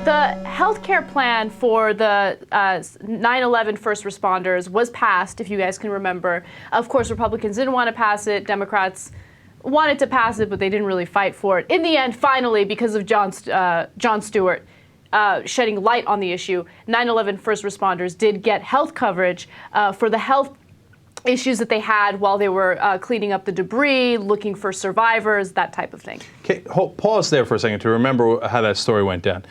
The healthcare plan for the 9/11 first responders was passed, if you guys can remember. Of course, Republicans didn't want to pass it. Democrats wanted to pass it, but they didn't really fight for it. In the end, finally, because of Jon Stewart shedding light on the issue, 9/11 first responders did get health coverage for the health issues that they had while they were cleaning up the debris, looking for survivors, that type of thing. Okay, pause there for a second to remember how that story went down.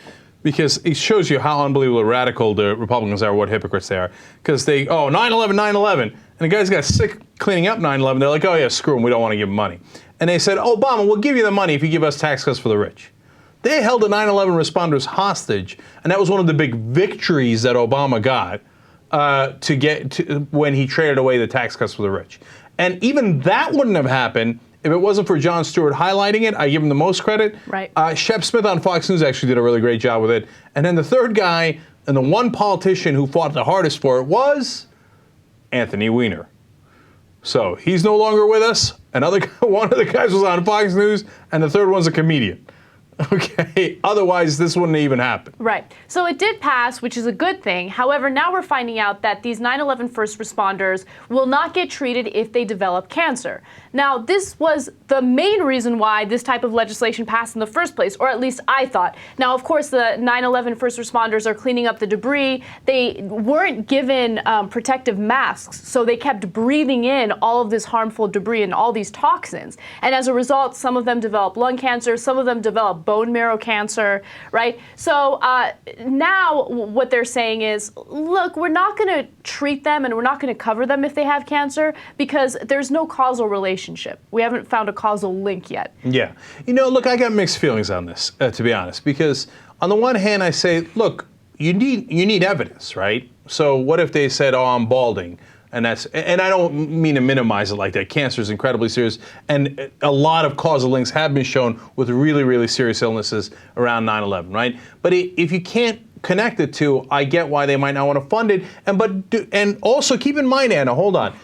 Because it shows you how unbelievably radical the Republicans are, what hypocrites they are. Because 9/11, 9/11. And the guys got sick cleaning up 9/11. They're like, oh yeah, screw them, we don't want to give them money. And they said, Obama, we'll give you the money if you give us tax cuts for the rich. They held the 9/11 responders hostage, and that was one of the big victories that Obama got when he traded away the tax cuts for the rich. And even that wouldn't have happened if it wasn't for Jon Stewart highlighting it. I give him the most credit. Right. Shep Smith on Fox News actually did a really great job with it. And then the third guy, and the one politician who fought the hardest for it, was Anthony Weiner. So he's no longer with us. One of the guys was on Fox News, and the third one's a comedian. Okay, otherwise this wouldn't even happen. Right. So it did pass, which is a good thing. However, now we're finding out that these 9/11 first responders will not get treated if they develop cancer. Now, this was the main reason why this type of legislation passed in the first place, or at least I thought. Now, of course, the 9/11 first responders are cleaning up the debris. They weren't given protective masks, so they kept breathing in all of this harmful debris and all these toxins. And as a result, some of them developed lung cancer, some of them developed bone marrow cancer, right? So now what they're saying is, look, we're not going to treat them and we're not going to cover them if they have cancer because there's no causal relationship. We haven't found a causal link yet. Yeah. Look, I got mixed feelings on this, to be honest, because on the one hand, I say, look, you need evidence, right? So what if they said, oh, I'm balding? And I don't mean to minimize it like that. Cancer is incredibly serious, and a lot of causal links have been shown with really, really serious illnesses around 9/11, right? But if you can't connect it to, I get why they might not want to fund it. And also keep in mind, Anna, hold on.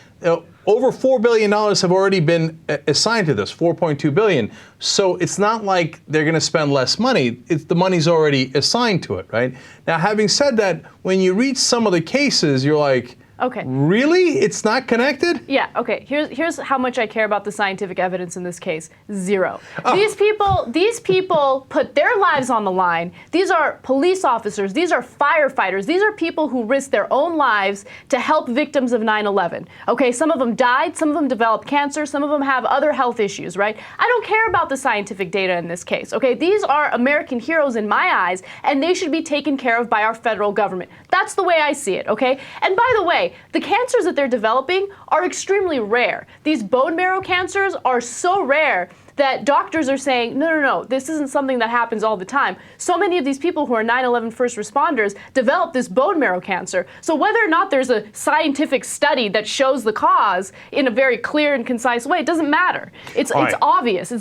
Over $4 billion have already been assigned to this, $4.2 billion. So it's not like they're going to spend less money. The money's already assigned to it, right? Now, having said that, when you read some of the cases, you're like, okay. Really? It's not connected? Yeah, okay. Here's how much I care about the scientific evidence in this case. Zero. Oh. These people put their lives on the line. These are police officers. These are firefighters. These are people who risk their own lives to help victims of 9/11. Okay, some of them died, some of them developed cancer, some of them have other health issues, right? I don't care about the scientific data in this case, okay? These are American heroes in my eyes, and they should be taken care of by our federal government. That's the way I see it, okay? And by the way, the cancers that they're developing are extremely rare. These bone marrow cancers are so rare that doctors are saying, no, this isn't something that happens all the time. So many of these people who are 9/11 first responders develop this bone marrow cancer. So whether or not there's a scientific study that shows the cause in a very clear and concise way, it doesn't matter. It's obvious.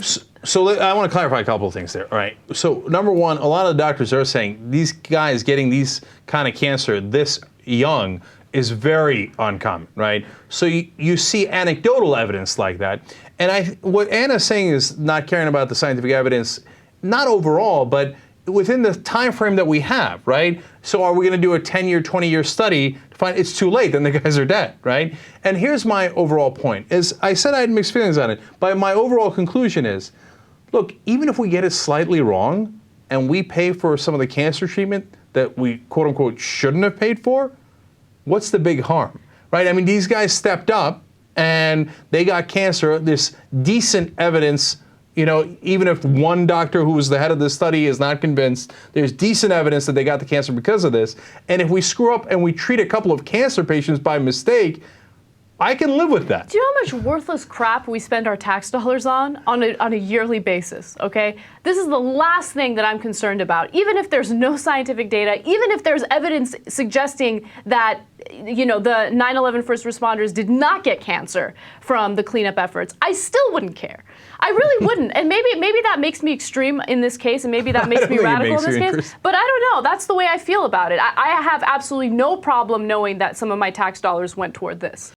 So I want to clarify a couple of things there, all right? So number one, a lot of the doctors are saying these guys getting these kind of cancer this young is very uncommon, right? So you see anecdotal evidence like that. And what Anna's saying is not caring about the scientific evidence, not overall, but within the time frame that we have, right? So are we going to do a 10-year, 20-year study to find it's too late, then the guys are dead, right? And here's my overall point. Is I said I had mixed feelings on it, but my overall conclusion is, look, even if we get it slightly wrong and we pay for some of the cancer treatment that we, quote unquote, shouldn't have paid for, what's the big harm, right? I mean, these guys stepped up and they got cancer. There's decent evidence, even if one doctor who was the head of the study is not convinced, there's decent evidence that they got the cancer because of this. And if we screw up and we treat a couple of cancer patients by mistake, I can live with that. Do you know how much worthless crap we spend our tax dollars on a yearly basis, okay? This is the last thing that I'm concerned about. Even if there's no scientific data, even if there's evidence suggesting that, the 9/11 first responders did not get cancer from the cleanup efforts, I still wouldn't care. I really wouldn't. And maybe that makes me extreme in this case, and maybe that makes me radical in this case. But I don't know. That's the way I feel about it. I have absolutely no problem knowing that some of my tax dollars went toward this.